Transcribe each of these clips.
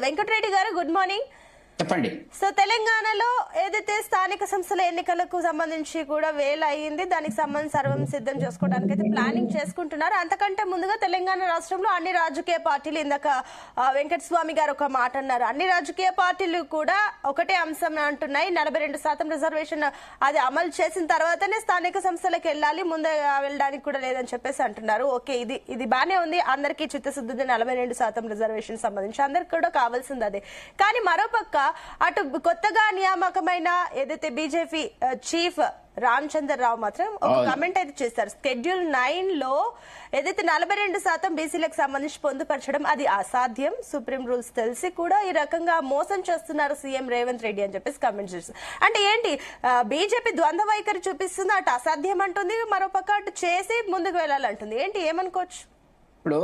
వెంకటరెడ్డి గారు good morning. చెప్పండి. So తెలంగాణలో ఏదైతే స్థానిక సంస్థల ఎన్నికలకు సంబంధించి కూడా వేల అయ్యింది, దానికి సంబంధించి సర్వం సిద్ధం చేసుకోవడానికి అయితే ప్లానింగ్ చేసుకుంటున్నారు. అంతకంటే ముందుగా తెలంగాణ రాష్ట్రంలో అన్ని రాజకీయ పార్టీలు, ఇందాక వెంకటస్వామి గారు ఒక మాట అన్నారు, అన్ని రాజకీయ పార్టీలు కూడా ఒకటే అంశం అంటున్నాయి, 42% రిజర్వేషన్ అది అమలు చేసిన తర్వాతనే స్థానిక సంస్థలకు వెళ్ళాలి, ముందే వెళ్ళడానికి కూడా లేదని చెప్పేసి అంటున్నారు. ఓకే, ఇది బానే ఉంది, అందరికీ చిత్తశుద్ధి 42% రిజర్వేషన్ సంబంధించి అందరికి కూడా కావాల్సింది అదే. కానీ మరోపక్క అటు కొత్తగా నియామకమైన ఏదైతే బీజేపీ చీఫ్ రామచంద్రరావు మాత్రం ఒక కామెంట్ అయితే చేస్తారు. షెడ్యూల్ 9 లో ఏదైతే 42% బీసీలకు సంబంధించి పొందుపరచడం అది అసాధ్యం, సుప్రీం రూల్స్ తెలిసి కూడా ఈ రకంగా మోసం చేస్తున్నారు సీఎం రేవంత్ రెడ్డి అని చెప్పేసి కామెంట్ చేస్తారు. అంటే ఏంటి, బీజేపీ ద్వంద్వ వైఖరి చూపిస్తుంది, అటు అసాధ్యం అంటుంది, మరోపక్క అటు చేసి ముందుకు వెళ్ళాలంటుంది. ఏంటి, ఏమనుకోవచ్చు? ఇప్పుడు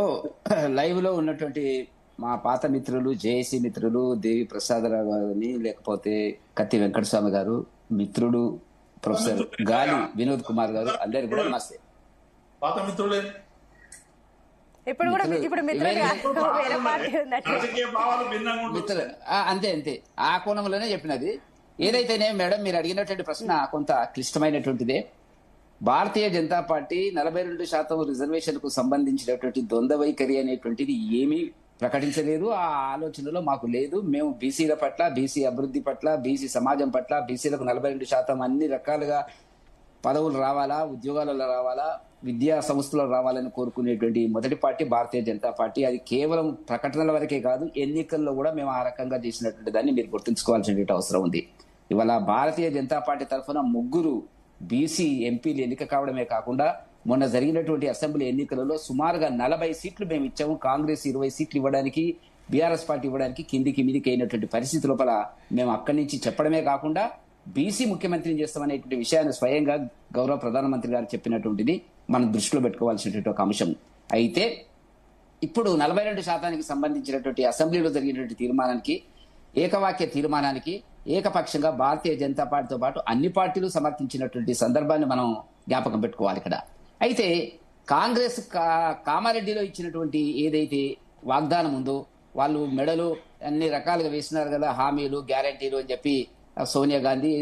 లైవ్ లో ఉన్నటువంటి మా పాత మిత్రులు, జేఏసీ మిత్రులు దేవి ప్రసాదరావు గారిని, లేకపోతే కత్తి వెంకటస్వామి గారు, మిత్రుడు ప్రొఫెసర్ గాలి వినోద్ కుమార్ గారు, అందరు కూడా నమస్తే. పాత మిత్రులే మిత్రులు అంతే అంతే, ఆ కోణంలోనే చెప్పినది. ఏదైతేనే మేడం, మీరు అడిగినటువంటి ప్రశ్న కొంత క్లిష్టమైనటువంటిదే. భారతీయ జనతా పార్టీ 42% రిజర్వేషన్ కు సంబంధించినటువంటి ద్వంద్వ వైఖరి అనేటువంటిది ఏమీ ప్రకటించలేదు, ఆ ఆలోచనలో మాకు లేదు. మేము బీసీల పట్ల, బీసీ అభివృద్ధి పట్ల, బీసీ సమాజం పట్ల, బీసీలకు 42% అన్ని రకాలుగా పదవులు రావాలా, ఉద్యోగాలలో రావాలా, విద్యా సంస్థలు రావాలని కోరుకునేటువంటి మొదటి పార్టీ భారతీయ జనతా పార్టీ. అది కేవలం ప్రకటనల వరకే కాదు, ఎన్నికల్లో కూడా మేము ఆ రకంగా చేసినటువంటి దాన్ని మీరు గుర్తుంచుకోవాల్సినటువంటి అవసరం ఉంది. ఇవాళ భారతీయ జనతా పార్టీ తరఫున 3 బీసీ ఎంపీలు ఎన్నిక కావడమే కాకుండా మొన్న జరిగినటువంటి అసెంబ్లీ ఎన్నికలలో సుమారుగా 40 సీట్లు మేము ఇచ్చాము. కాంగ్రెస్ 20 సీట్లు ఇవ్వడానికి, బీఆర్ఎస్ పార్టీ ఇవ్వడానికి కిందికి మీదికి అయినటువంటి పరిస్థితి లోపల మేము అక్కడి నుంచి చెప్పడమే కాకుండా బీసీ ముఖ్యమంత్రిని చేస్తామనేటువంటి విషయాన్ని స్వయంగా గౌరవ ప్రధానమంత్రి గారు చెప్పినటువంటిది మనం దృష్టిలో పెట్టుకోవాల్సినటువంటి ఒక అంశం. అయితే ఇప్పుడు 42% సంబంధించినటువంటి అసెంబ్లీలో జరిగినటువంటి తీర్మానానికి, ఏకవాక్య తీర్మానానికి ఏకపక్షంగా భారతీయ జనతా పార్టీతో పాటు అన్ని పార్టీలు సమర్థించినటువంటి సందర్భాన్ని మనం జ్ఞాపకం పెట్టుకోవాలి ఇక్కడ. అయితే కాంగ్రెస్ కామారెడ్డిలో ఇచ్చినటువంటి ఏదైతే వాగ్దానం ఉందో, వాళ్ళు మెడలు అన్ని రకాలుగా వేసినారు కదా, హామీలు, గ్యారంటీలు అని చెప్పి సోనియా గాంధీ,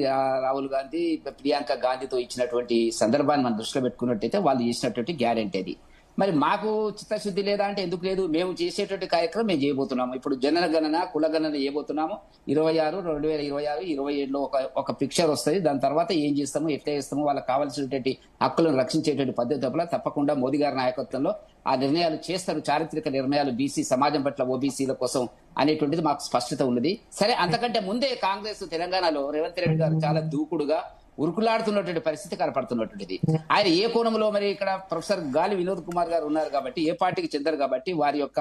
రాహుల్ గాంధీ, ప్రియాంక గాంధీతో ఇచ్చినటువంటి సందర్భాన్ని మనం దృష్టిలో పెట్టుకున్నట్టయితే వాళ్ళు చేసినటువంటి గ్యారంటీ అది. మరి మాకు చిత్తశుద్ధి లేదా అంటే ఎందుకు లేదు? మేము చేసేటువంటి కార్యక్రమం మేము చేయబోతున్నాము. ఇప్పుడు జనగణన, కులగణన చేయబోతున్నాము. 2026, 27లో ఒక పిక్చర్ వస్తుంది. దాని తర్వాత ఏం చేస్తాము, ఎట్లా చేస్తాము, వాళ్ళకి కావాల్సినటువంటి హక్కులను రక్షించేటువంటి పద్ధతి తప్పకుండా మోదీ గారి నాయకత్వంలో ఆ నిర్ణయాలు చేస్తారు, చారిత్రక నిర్ణయాలు బీసీ సమాజం పట్ల, ఓబీసీల కోసం అనేటువంటిది మాకు స్పష్టత ఉన్నది. సరే, అంతకంటే ముందే కాంగ్రెస్ తెలంగాణలో రేవంత్ రెడ్డి గారు చాలా దూకుడుగా ఉరుకులాడుతున్నటువంటి పరిస్థితి కనపడుతున్నటువంటిది. ఆయన ఏ కోణంలో, మరి ఇక్కడ ప్రొఫెసర్ గాలి వినోద్ కుమార్ గారు ఉన్నారు కాబట్టి, ఏ పార్టీకి చెందరు కాబట్టి వారి యొక్క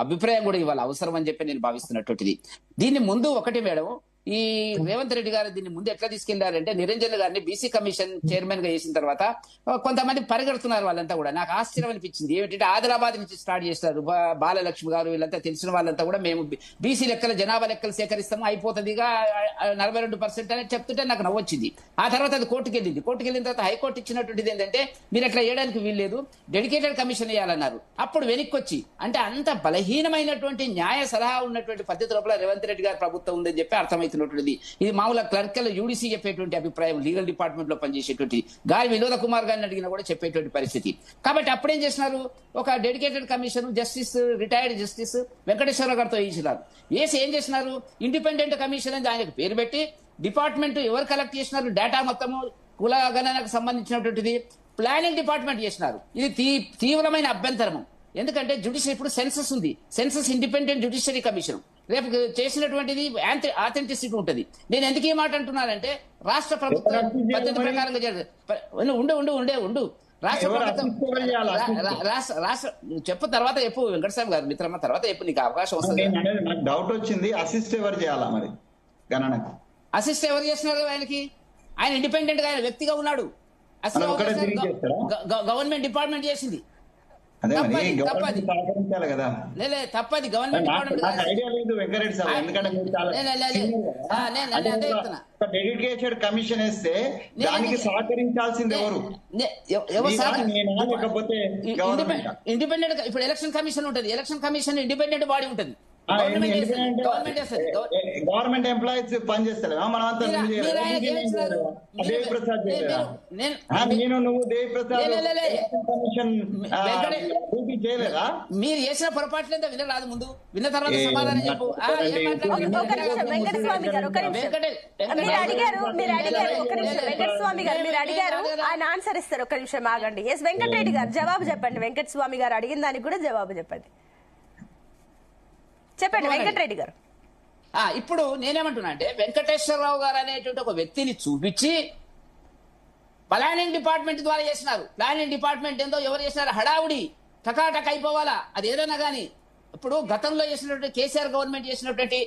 అభిప్రాయం కూడా ఇవాళ అవసరం అని చెప్పి నేను భావిస్తున్నటువంటిది. దీన్ని ముందు ఒకటి మేడం, ఈ రేవంత్ రెడ్డి గారు దీన్ని ముందు ఎట్లా తీసుకెళ్లారంటే, నిరంజన్ గారిని బీసీ కమిషన్ చైర్మన్ గా చేసిన తర్వాత కొంతమంది పరిగెడుతున్నారు వాళ్ళంతా కూడా. నాకు ఆశ్చర్యం అనిపించింది. ఏమిటంటే ఆదిలాబాద్ నుంచి స్టార్ట్ చేస్తారు, బాలలక్ష్మి గారు, వీళ్ళంతా తెలిసిన వాళ్ళంతా కూడా మేము బీసీ లెక్కల, జనాభా లెక్కలు సేకరిస్తాము, అయిపోతుందిగా 42% అని చెప్తుంటే నాకు నవ్వొచ్చింది. ఆ తర్వాత అది కోర్టుకు వెళ్ళింది. కోర్టుకు వెళ్ళిన తర్వాత హైకోర్టు ఇచ్చినటువంటిది ఏంటంటే, మీరు అట్లా చేయడానికి వీల్లేదు, డెడికేటెడ్ కమిషన్ వేయాలన్నారు. అప్పుడు వెనక్కి వచ్చి, అంటే అంత బలహీనమైనటువంటి న్యాయ సలహా ఉన్నటువంటి పద్ధతి లోపల రేవంత్ రెడ్డి గారి ప్రభుత్వం ఉందని చెప్పి అర్థమైంది. ఇది మామూలుగా క్లర్కల్ యూడీసీ చెప్పేటువంటి అభిప్రాయం, లీగల్ డిపార్ట్మెంట్ లో పనిచేసేటువంటి గాలి వినోద కుమార్ గారిని అడిగినా కూడా చెప్పేటువంటి పరిస్థితి. కాబట్టి అప్పుడేం చేసినారు, ఒక dedicated commission, justice, retired justice Venkateswara గారితో వేయించినారు. వేసి ఏం చేసినారు, ఇండిపెండెంట్ కమిషన్ అని ఆయనకు పేరు పెట్టి, డిపార్ట్మెంట్ ఎవరు కలెక్ట్ చేసినారు డేటా మొత్తము, కుల గణనకు సంబంధించినటువంటిది ప్లానింగ్ డిపార్ట్మెంట్ చేసినారు. ఇది తీవ్రమైన అభ్యంతరము. ఎందుకంటే జుడిషియరీ, ఇప్పుడు సెన్సస్ ఉంది, సెన్సస్ ఇండిపెండెంట్ జుడిషియరీ కమిషన్ రేపు చేసినటువంటిది ఆథెంటిసిటీ ఉంటుంది. నేను ఎందుకు ఈ మాట అంటున్నానంటే, రాష్ట్ర ప్రభుత్వం పద్ధతి ప్రకారంగా ఉండు రాష్ట్ర ప్రభుత్వం చెప్పు, తర్వాత చెప్పు వెంకటస్వామి గారు మిత్రమ్మ, తర్వాత చెప్పు, నీకు అవకాశం వస్తుంది. నాకు డౌట్ వచ్చింది, అసిస్ట్ ఎవరు చేయాలా మరి గణనకు? అసిస్ట్ ఎవరు చేస్తున్నారు ఆయనకి? ఆయన ఇండిపెండెంట్ గా, ఆయన వ్యక్తిగా ఉన్నాడు. అసలు గవర్నమెంట్ డిపార్ట్మెంట్ చేసింది. గవర్నమెంట్ డెడికేటెడ్ కమిషన్ వేస్తే దానికి సహకరించాల్సింది ఎవరు? ఇండిపెండెంట్. ఇప్పుడు ఎలక్షన్ కమిషన్ ఉంటుంది, ఎలక్షన్ కమిషన్ ఇండిపెండెంట్ బాడీ ఉంటుంది. గవర్నమెంట్ ఎంప్లాయీస్ పని చేస్తలేవా? మనం అంతా దేవి ప్రసాద్ నేను నువ్వు దేవి ప్రసాద్ కమిషన్ డ్యూటీ చేయలేదా? మీరు చేసిన పొరపాట్లు ఎంత వినరాదు, ముందు విన్న తర్వాత సమాధానం చెప్పు. వెంకటస్వామి గారు మీరు అడిగారు, ఆయన ఆన్సర్ ఇస్తారు. ఒక నిమిషం ఆగండి. ఎస్ వెంకటరెడ్డి గారు జవాబు చెప్పండి. వెంకటస్వామి గారు అడిగిన దానికి కూడా జవాబు చెప్పండి. చెప్పండి వెంకటరెడ్డి గారు. ఇప్పుడు నేనేమంటున్నా అంటే వెంకటేశ్వరరావు గారు అనేటువంటి ఒక వ్యక్తిని చూపించి ప్లానింగ్ డిపార్ట్మెంట్ ద్వారా చేసినారు. ప్లానింగ్ డిపార్ట్మెంట్ ఏందో ఎవరు చేసినారు, హడావుడి టకాటక్ అయిపోవాలా అది ఏదైనా కానీ. ఇప్పుడు గతంలో చేసినటువంటి కేసీఆర్ గవర్నమెంట్ చేసినటువంటి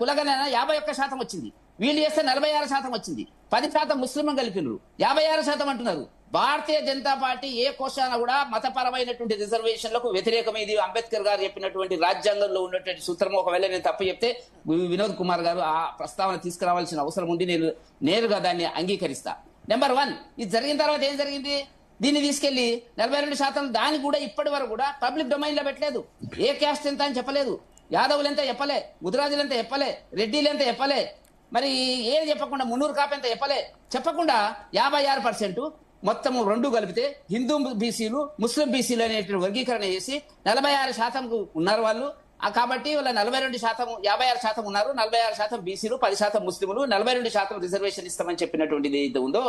కులగణన 51% వచ్చింది, వీళ్ళు చేస్తే 46% వచ్చింది. 10% ముస్లింలు కలిపినారు, 56% అంటున్నారు. భారతీయ జనతా పార్టీ ఏ కోశాన కూడా మతపరమైనటువంటి రిజర్వేషన్లకు వ్యతిరేకం. ఇది అంబేద్కర్ గారు చెప్పినటువంటి రాజ్యాంగంలో ఉన్నటువంటి సూత్రం. ఒకవేళ నేను తప్పు చెప్తే వినోద్ కుమార్ గారు ఆ ప్రస్తావన తీసుకురావాల్సిన అవసరం ఉంది, నేను నేరుగా దాన్ని అంగీకరిస్తా. నెంబర్ 1, ఇది జరిగిన తర్వాత ఏం జరిగింది, దీన్ని తీసుకెళ్లి 42% దాన్ని కూడా ఇప్పటి వరకు కూడా పబ్లిక్ డొమైన్ లో పెట్టలేదు. ఏ క్యాస్ట్ ఎంత అని చెప్పలేదు, యాదవులు ఎంత చెప్పలే, ముదిరాజులు ఎంత చెప్పలే, రెడ్డిలు ఎంత చెప్పలే, మరి ఏది చెప్పకుండా మున్నూరు కాపు ఎంత చెప్పకుండా 56% మొత్తం రెండు కలిపితే హిందూ బీసీలు ముస్లిం బీసీలు అనేటువంటి వర్గీకరణ చేసి 46% ఉన్నారు వాళ్ళు. కాబట్టి వాళ్ళ 42%, 56% ఉన్నారు, 46% బీసీలు, 10% ముస్లింలు, 42% రిజర్వేషన్ ఇస్తామని చెప్పినటువంటిది ఏదైతే ఉందో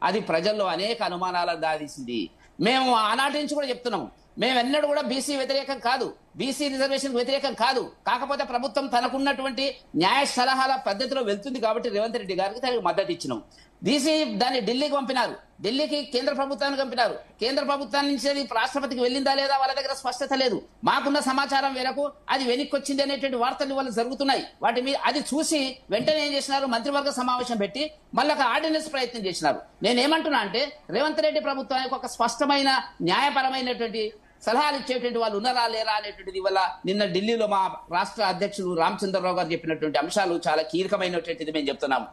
అది ప్రజల్లో అనేక అనుమానాలను దారితీసింది. మేము ఆనాటి నుంచి కూడా చెప్తున్నాము, మేము ఎన్నడూ కూడా బీసీ వ్యతిరేకం కాదు, బీసీ రిజర్వేషన్ వ్యతిరేకం కాదు. కాకపోతే ప్రభుత్వం తనకున్నటువంటి న్యాయ సలహాల పద్ధతిలో వెళ్తుంది కాబట్టి రేవంత్ రెడ్డి గారికి తనకు మద్దతు ఇచ్చినాం. బీసీ దాన్ని ఢిల్లీకి పంపినారు, ఢిల్లీకి కేంద్ర ప్రభుత్వానికి పంపినారు. కేంద్ర ప్రభుత్వాన్ని నుంచి అది రాష్ట్రపతికి వెళ్ళిందా లేదా వాళ్ళ దగ్గర స్పష్టత లేదు. మాకున్న సమాచారం మేరకు అది వెనక్కి వచ్చింది అనేటువంటి వార్తలు వాళ్ళు జరుగుతున్నాయి. వాటి మీద అది చూసి వెంటనే ఏం చేసినారు, మంత్రివర్గ సమావేశం పెట్టి మళ్ళీ ఒక ఆర్డినెన్స్ ప్రయత్నం చేసినారు. నేనేమంటున్నా అంటే రేవంత్ రెడ్డి ప్రభుత్వానికి ఒక స్పష్టమైన న్యాయపరమైనటువంటి సలహాలు ఇచ్చేటువంటి వాళ్ళు ఉన్నారా లేరా అనేటువంటిది వల్ల నిన్న ఢిల్లీలో మా రాష్ట్ర అధ్యక్షులు రామచంద్రరావు గారు చెప్పినటువంటి అంశాలు చాలా కీలకమైనటువంటిది మేము చెప్తున్నాము.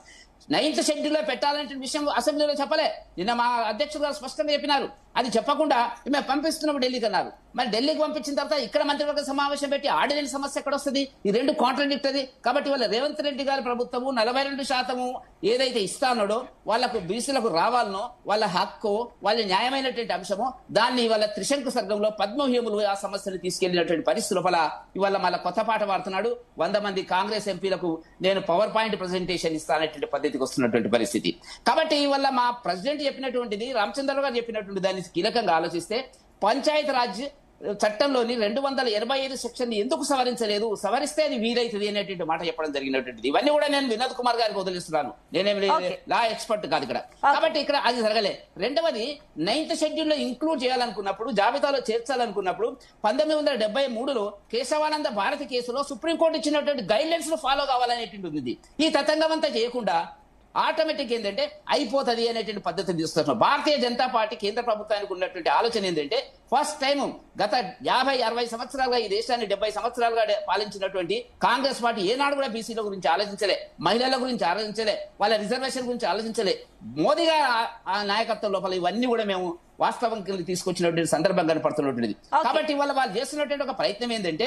9th షెడ్యూల్లో పెట్టాలనే విషయం అసెంబ్లీలో చెప్పలే. నిన్న మా అధ్యక్షుడు గారు స్పష్టంగా చెప్పినారు. అది చెప్పకుండా మేము పంపిస్తున్నాము ఢిల్లీకి అన్నారు. మరి ఢిల్లీకి పంపించిన తర్వాత ఇక్కడ మంత్రివర్గ సమావేశం పెట్టి ఆర్డినెన్స్ సమస్య ఎక్కడ వస్తుంది? ఈ రెండు కాంట్రాడిక్టరీ. కాబట్టి వాళ్ళ రేవంత్ రెడ్డి గారి ప్రభుత్వము 42% ఏదైతే ఇస్తానో వాళ్లకు బీసీలకు రావాలనో వాళ్ళ హక్కు, వాళ్ళ న్యాయమైనటువంటి అంశము, దాన్ని ఇవాళ త్రిశంకు సర్గంలో పద్మవ్యూములు ఆ సమస్యను తీసుకెళ్లినటువంటి పరిస్థితి లోపల ఇవాళ మళ్ళీ కొత్త పాట పాడుతున్నాడు. 100 మంది కాంగ్రెస్ ఎంపీలకు నేను పవర్ పాయింట్ ప్రెజెంటేషన్ ఇస్తానటువంటి పద్ధతికి వస్తున్నటువంటి పరిస్థితి. కాబట్టి ఇవాళ మా ప్రెసిడెంట్ చెప్పినటువంటిది, రామచంద్రరావు గారు చెప్పినటువంటి దాన్ని కీలకంగా ఆలోచిస్తే పంచాయతీ రాజ్ చట్టంలోని 285 సెక్షన్ ఎందుకు సవరించలేదు, సవరిస్తే అది వీలైతుంది అనేటువంటి మాట చెప్పడం జరిగినటువంటిది. ఇవన్నీ కూడా నేను వినోద్ కుమార్ గారికి వదిలిస్తున్నాను, నేనేమి లా ఎక్స్పర్ట్ కాదు ఇక్కడ. కాబట్టి ఇక్కడ అది జరగలే. రెండవది 9th షెడ్యూల్లో ఇంక్లూడ్ చేయాలనుకున్నప్పుడు, జాబితాలో చేర్చాలనుకున్నప్పుడు 1973లో కేశవానంద భారతి కేసులో సుప్రీంకోర్టు ఇచ్చినటువంటి గైడ్ లైన్స్ ను ఫాలో కావాలనేటువంటి ఉంది. ఈ తతంగం అంతా చేయకుండా ఆటోమేటిక్ ఏంటంటే అయిపోతుంది అనేటువంటి పద్ధతిని తీసుకొస్తున్నాం. భారతీయ జనతా పార్టీ కేంద్ర ప్రభుత్వానికి ఉన్నటువంటి ఆలోచన ఏంటంటే ఫస్ట్ టైం గత 50-60 సంవత్సరాలుగా ఈ దేశాన్ని 70 సంవత్సరాలుగా పాలించినటువంటి కాంగ్రెస్ పార్టీ ఏనాడు కూడా బీసీల గురించి ఆలోచించలే, మహిళల గురించి ఆలోచించలే, వాళ్ళ రిజర్వేషన్ గురించి ఆలోచించలే. మోదీ గారు ఆ నాయకత్వం లోపల ఇవన్నీ కూడా మేము వాస్తవం తీసుకొచ్చినటువంటి సందర్భం కనపడుతున్నటువంటిది. కాబట్టి వాళ్ళు చేస్తున్నటువంటి ఒక ప్రయత్నం ఏంటంటే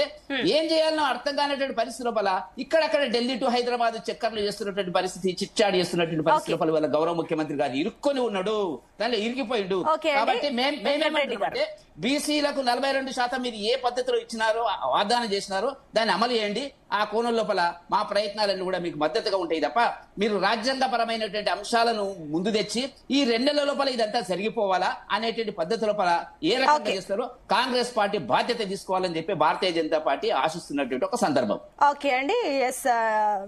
ఏం చేయాలనో అర్థం కానటువంటి పరిస్థితి లోపల ఇక్కడక్కడ ఢిల్లీ టు హైదరాబాద్ చక్కర్లు చేస్తున్నటువంటి పరిస్థితి, చిట్చాడు చేస్తున్నటువంటి పరిస్థితి లోపల వాళ్ళ గౌరవ ముఖ్యమంత్రి గారు ఇరుక్కొని ఉన్నాడు, దానిలో ఇరికిపోయిండు. కాబట్టి మేమేమంటే బీసీలకు 42% మీరు ఏ పద్ధతిలో ఇచ్చినారో వాగ్దానం చేసినారో దాన్ని అమలు చేయండి. ఆ కోణం లోపల మా ప్రయత్నాలన్నీ కూడా మీకు మద్దతుగా ఉంటాయి తప్ప మీరు రాజ్యాంగపరమైనటువంటి అంశాలను ముందు తెచ్చి ఈ 2 నెలల లోపల ఇదంతా జరిగిపోవాలా అనేటువంటి పద్ధతి లోపల ఏ రకంగా చేస్తారో కాంగ్రెస్ పార్టీ బాధ్యత తీసుకోవాలని చెప్పి భారతీయ జనతా పార్టీ ఆశిస్తున్నటువంటి ఒక సందర్భం. ఓకే అండి. ఎస్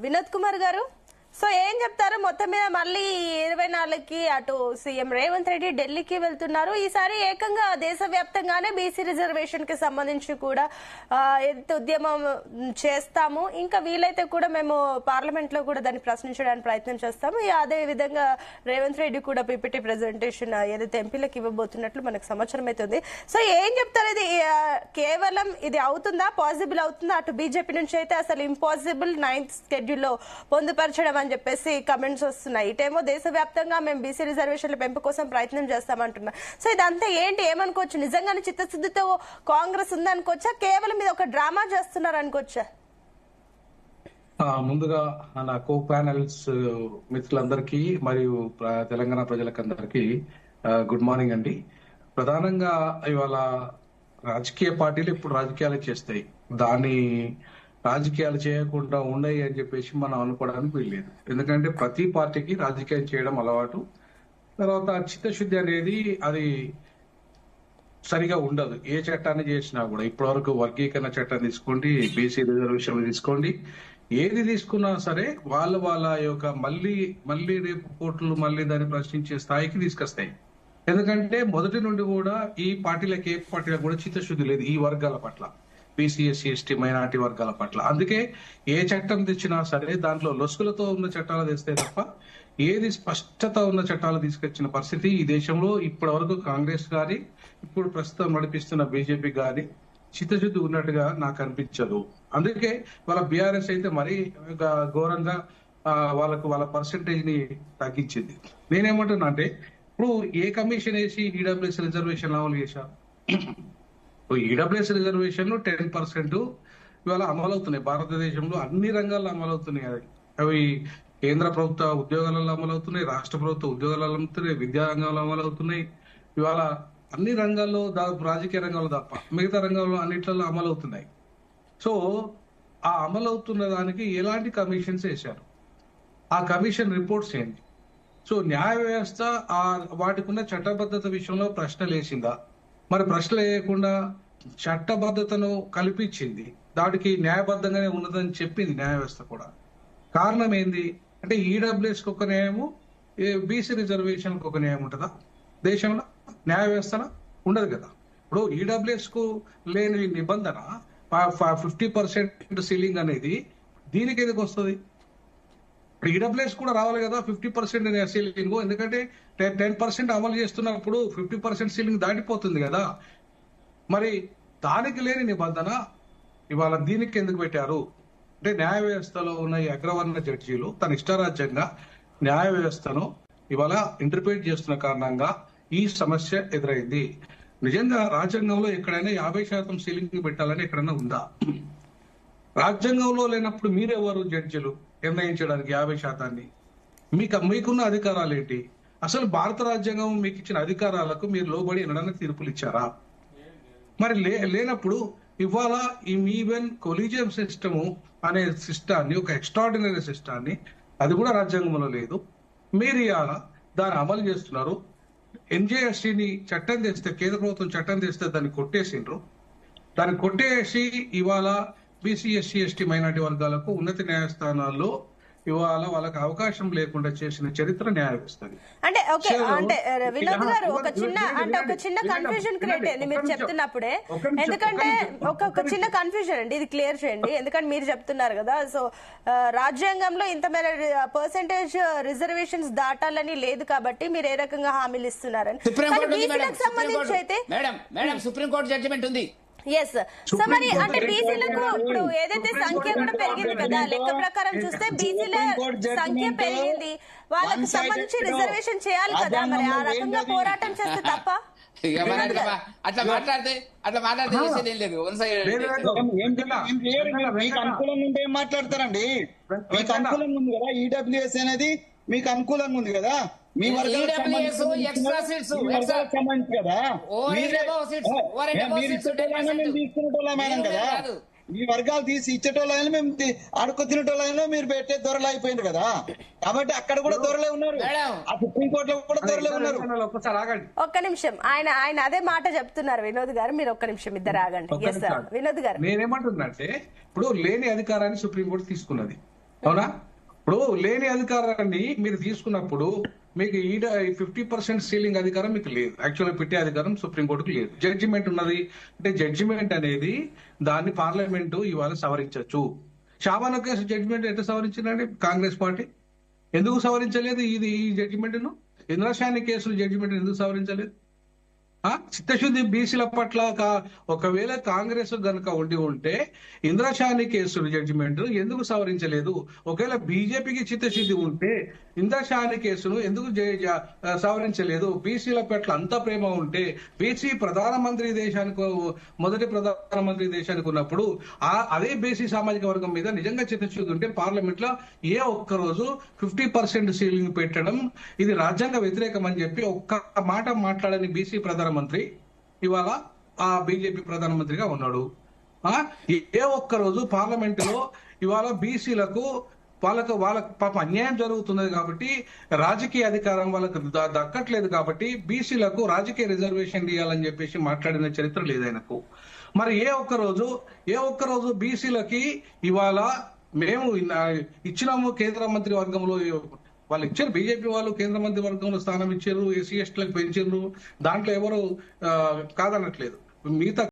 వినోద్ కుమార్ గారు, సో ఏం చెప్తారు? మొత్తం మీద మళ్ళీ 24కి అటు సీఎం రేవంత్ రెడ్డి ఢిల్లీకి వెళ్తున్నారు. ఈసారి ఏకంగా దేశవ్యాప్తంగానే బీసీ రిజర్వేషన్ కి సంబంధించి కూడా ఉద్యమం చేస్తాము, ఇంకా వీలైతే కూడా మేము పార్లమెంట్ లో కూడా దాన్ని ప్రశ్నించడానికి ప్రయత్నం చేస్తాము. అదే విధంగా రేవంత్ రెడ్డి కూడా పీపీటీ ప్రెజెంటేషన్ ఏదైతే ఎంపీలకు ఇవ్వబోతున్నట్లు మనకు సమాచారం అయితే ఉంది. సో ఏం చెప్తారు? ఇది కేవలం ఇది అవుతుందా, పాసిబుల్ అవుతుందా? అటు బీజేపీ నుంచి అయితే అసలు ఇంపాసిబుల్ 9th షెడ్యూల్లో పొందుపరచడం అని చెప్పేసి కమెంట్స్ వస్తున్నాయి. ఇటేమో దేశవ్యాప్తంగా మేము బీసీ రిజర్వేషన్ల పెంపు కోసం ప్రయత్నం చేస్తామంటున్నా. సో ఇదంతా ఏంటి, ఏమనుకోవచ్చు? నిజంగానే చిత్తశుద్ధితో కాంగ్రెస్ ఉందనుకోవచ్చా, కేవలం ఇది ఒక డ్రామా చేస్తున్నారు అనుకోవచ్చా? ముందుగా నా కో ప్యానల్స్ మిత్రులందరికీ మరియు తెలంగాణ ప్రజలకందరికీ గుడ్ మార్నింగ్ అండి. ప్రధానంగా ఇవాళ రాజకీయ పార్టీలు ఇప్పుడు రాజకీయాలు చేస్తాయి, దాన్ని రాజకీయాలు చేయకుండా ఉన్నాయి అని చెప్పేసి మనం అనుకోవడానికి వీల్లేదు. ఎందుకంటే ప్రతి పార్టీకి రాజకీయం చేయడం అలవాటు. తర్వాత చిత్తశుద్ధి అనేది అది సరిగా ఉండదు ఏ చట్టాన్ని చేసినా కూడా. ఇప్పటి వరకు వర్గీకరణ చట్టం తీసుకోండి, బీసీ రిజర్వేషన్ తీసుకోండి, ఏది తీసుకున్నా సరే వాళ్ళ యొక్క మళ్ళీ రేపు కోర్టులు మళ్ళీ దాన్ని ప్రశ్నించే స్థాయికి తీసుకొస్తాయి. ఎందుకంటే మొదటి నుండి కూడా ఈ పార్టీలకు ఏ పార్టీలకు కూడా చిత్తశుద్ధి లేదు ఈ వర్గాల పట్ల, బీసీ ఎస్సీ ఎస్టీ మైనార్టీ వర్గాల పట్ల. అందుకే ఏ చట్టం తెచ్చినా సరే దాంట్లో లొసుగులతో ఉన్న చట్టాలు తెస్తే తప్ప ఏది స్పష్టత ఉన్న చట్టాలు తీసుకొచ్చిన పరిస్థితి ఈ దేశంలో ఇప్పటి వరకు కాంగ్రెస్ గాని ఇప్పుడు ప్రస్తుతం నడిపిస్తున్న బీజేపీ గాని చిత్తశుద్ధి ఉన్నట్టుగా నాకు అనిపించదు. అందుకే వాళ్ళ బీఆర్ఎస్ అయితే మరీ ఘోరంగా వాళ్ళ పర్సంటేజ్ ని తగ్గించింది. నేనేమంటున్నా అంటే ఇప్పుడు ఏ కమిషన్ వేసి ఈడబ్ల్యూఎస్ రిజర్వేషన్ అమలు చేశారు? ఈడబ్ల్యూఎస్ రిజర్వేషన్లు 10% ఇవాళ అమలవుతున్నాయి భారతదేశంలో అన్ని రంగాల్లో అమలవుతున్నాయి. అవి కేంద్ర ప్రభుత్వ ఉద్యోగాలలో అమలవుతున్నాయి, రాష్ట్ర ప్రభుత్వ ఉద్యోగాలలో అమలవుతున్నాయి, విద్యా రంగంలో అమలవుతున్నాయి. ఇవాళ అన్ని రంగాల్లో రాజకీయ రంగంలో తప్ప మిగతా రంగంలో అన్నిట్లలో అమలవుతున్నాయి. సో ఆ అమలవుతున్న దానికి ఎలాంటి కమిషన్స్ వేశారు? ఆ కమిషన్ రిపోర్ట్స్ ఏంటి? సో న్యాయ వ్యవస్థ వాటికి ఉన్న చట్టబద్ధత విషయంలో ప్రశ్నలు వేసిందా? మరి ప్రశ్నలు వేయకుండా చట్టబద్ధతను కల్పించింది, దానికి న్యాయబద్ధంగానే ఉన్నదని చెప్పింది న్యాయ వ్యవస్థ కూడా. కారణం ఏంది అంటే ఈడబ్ల్యూఎస్ కి ఒక న్యాయము, బీసీ రిజర్వేషన్ కి ఒక న్యాయం ఉంటుందా దేశంలో? న్యాయ వ్యవస్థలో ఉండదు కదా. ఇప్పుడు ఈడబ్ల్యూఎస్ కు లేని నిబంధన 50% సీలింగ్ అనేది దీనికి ఎందుకు వస్తుంది? ఈడబ్ల్యూఎస్ కూడా రావాలి కదా 50% సీలింగ్. ఎందుకంటే 10% అమలు చేస్తున్నప్పుడు 50% సీలింగ్ దాటిపోతుంది కదా. మరి దానికి లేని నిబంధన ఇవాళ దీనికి ఎందుకు పెట్టారు అంటే న్యాయ వ్యవస్థలో ఉన్న ఈ అగ్రవర్ణ జడ్జీలు తన ఇష్టారాజ్యంగా న్యాయ వ్యవస్థను ఇవాళ ఇంటర్ప్రిట్ చేస్తున్న కారణంగా ఈ సమస్య ఎదురైంది. నిజంగా రాజ్యాంగంలో ఎక్కడైనా 50% సీలింగ్ పెట్టాలని ఎక్కడైనా ఉందా? రాజ్యాంగంలో లేనప్పుడు మీరెవరు జడ్జిలు నిర్ణయించడానికి 50%? మీకున్న అధికారాలు ఏంటి? అసలు భారత రాజ్యాంగం మీకు ఇచ్చిన అధికారాలకు మీరు లోబడి ఎన్నడన్నా తీర్పులు ఇచ్చారా? మరి లేనప్పుడు ఇవాళ ఈవెన్ కొలీజియం సిస్టమ్ అనే సిస్టాన్ని, ఒక ఎక్స్ట్రాడినరీ సిస్టాన్ని, అది కూడా రాజ్యాంగంలో లేదు. మీరు ఇవాళ దాన్ని అమలు చేస్తున్నారు. ఎన్జేఎస్టీని చట్టం తెస్తే, కేంద్ర ప్రభుత్వం చట్టం తెస్తే దాన్ని కొట్టేసిండ్రు. దాన్ని కొట్టేసి ఇవాళ బీసీ ఎస్సీ ఎస్టీ మైనార్టీ వర్గాలకు ఉన్నత న్యాయస్థానాల్లో ఇవాళ వాళ్ళకి అవకాశం లేకుండా చేసిన చరిత్ర న్యాయ వ్యవస్థది. అంటే వినోద్ గారు ఒక చిన్న కన్ఫ్యూజన్ క్రియేట్ అయింది మీరు చెప్తున్నప్పుడే. ఎందుకంటే ఒక చిన్న కన్ఫ్యూజన్ అండి, ఇది క్లియర్ చేయండి. ఎందుకంటే మీరు చెప్తున్నారు కదా, సో రాజ్యాంగంలో ఇంత మేర పర్సెంటేజ్ రిజర్వేషన్స్ దాటాలని లేదు కాబట్టి మీరు ఏ రకంగా హామీలు ఇస్తున్నారని. సంబంధించి అయితే సుప్రీంకోర్టు జడ్జిమెంట్ ఉంది. ఎస్ సో మరి అంటే బీసీలకు ఇప్పుడు ఏదైతే సంఖ్య కూడా పెరిగింది కదా, లెక్క ప్రకారం చూస్తే బీసీల సంఖ్య పెరిగింది, వాళ్ళకి సంబంధించి రిజర్వేషన్ చేయాలి కదా. మరి ఆ రకంగా పోరాటం చేస్తే తప్ప అట్లా మాట్లాడితే చేసేది ఏం లేదు. మీకు అనుకూలంగా ఉంటే ఏం మాట్లాడతారండి? మీకు అనుకూలంగా ఉంది కదా ఈడబ్ల్యూఎస్ అనేది, మీకు అనుకూలంగా ఉంది కదా, మీ వర్గాలకు సంబంధించి కదా. మీరు ఇచ్చేటోళ్ళైనా మేము తీసుకునేటోళ్ళమైనాం కదా. మీ వర్గాలు తీసి ఇచ్చేటోళ్ళైనా మేము అడుక్కు తినేటోళ్ళైనా మీరు పెట్టే దొరలు అయిపోయింది కదా. కాబట్టి అక్కడ కూడా దొరలే ఉన్నారు, ఆ సుప్రీంకోర్టులో కూడా దొరలే ఉన్నారు. ఒక్క నిమిషం, ఆయన అదే మాట చెప్తున్నారు వినోద్ గారు. మీరు ఒక్క నిమిషం ఇద్దరు ఆగండి. వినోద్ గారు, నేనేమంటున్నానంటే ఇప్పుడు లేని అధికారాన్ని సుప్రీంకోర్టు తీసుకున్నది, అవునా? ఇప్పుడు లేని అధికారాన్ని మీరు తీసుకున్నప్పుడు మీకు 50% సీలింగ్ అధికారం మీకు లేదు. యాక్చువల్గా పెట్టే అధికారం సుప్రీంకోర్టుకు లేదు. జడ్జిమెంట్ ఉన్నది అంటే జడ్జిమెంట్ అనేది దాన్ని పార్లమెంటు ఇవాళ సవరించవచ్చు. షాబానా కేసు జడ్జిమెంట్ ఎంత సవరించిందండి కాంగ్రెస్ పార్టీ? ఎందుకు సవరించలేదు ఈ జడ్జిమెంట్ ను? ఇంద్రశాని కేసులు జడ్జిమెంట్ ఎందుకు సవరించలేదు? చిత్తశుద్ధి బీసీల పట్ల ఒకవేళ కాంగ్రెస్ గనుక ఉంటే ఇంద్రశాని కేసు జడ్జిమెంట్ ఎందుకు సవరించలేదు? ఒకవేళ బీజేపీకి చిత్తశుద్ధి ఉంటే ఇంద్రశాని కేసును ఎందుకు సవరించలేదు? బీసీల పట్ల అంత ప్రేమ ఉంటే బీసీ ప్రధానమంత్రి దేశానికి మొదటి ప్రధానమంత్రి దేశానికి ఉన్నప్పుడు అదే బీసీ సామాజిక వర్గం మీద నిజంగా చిత్తశుద్ధి ఉంటే పార్లమెంట్ లో ఏ ఒక్క రోజు 50% సీలింగ్ పెట్టడం ఇది రాజ్యాంగ వ్యతిరేకం అని చెప్పి ఒక్క మాట మాట్లాడని బీసీ ప్రధానమంత్రి ఇవాళ ఆ బీజేపీ ప్రధానమంత్రిగా ఉన్నాడు. ఏ ఒక్క రోజు పార్లమెంట్ లో ఇవాళ బీసీలకు వాళ్ళకు పాప అన్యాయం జరుగుతున్నది కాబట్టి రాజకీయ అధికారం వాళ్ళకు దక్కట్లేదు కాబట్టి బీసీలకు రాజకీయ రిజర్వేషన్ ఇవ్వాలని చెప్పేసి మాట్లాడిన చరిత్ర లేదు ఆయనకు. మరి ఏ ఒక్క రోజు బీసీలకి ఇవాళ మేము ఇచ్చినాము కేంద్ర మంత్రి వర్గంలో వాళ్ళు ఇచ్చారు, బీజేపీ వాళ్ళు కేంద్ర మంత్రి వర్గంలో స్థానం ఇచ్చారు, ఎస్సీ ఎస్టీలకు పెంచారు, దాంట్లో ఎవరు కాదనట్లేదు. మిగతా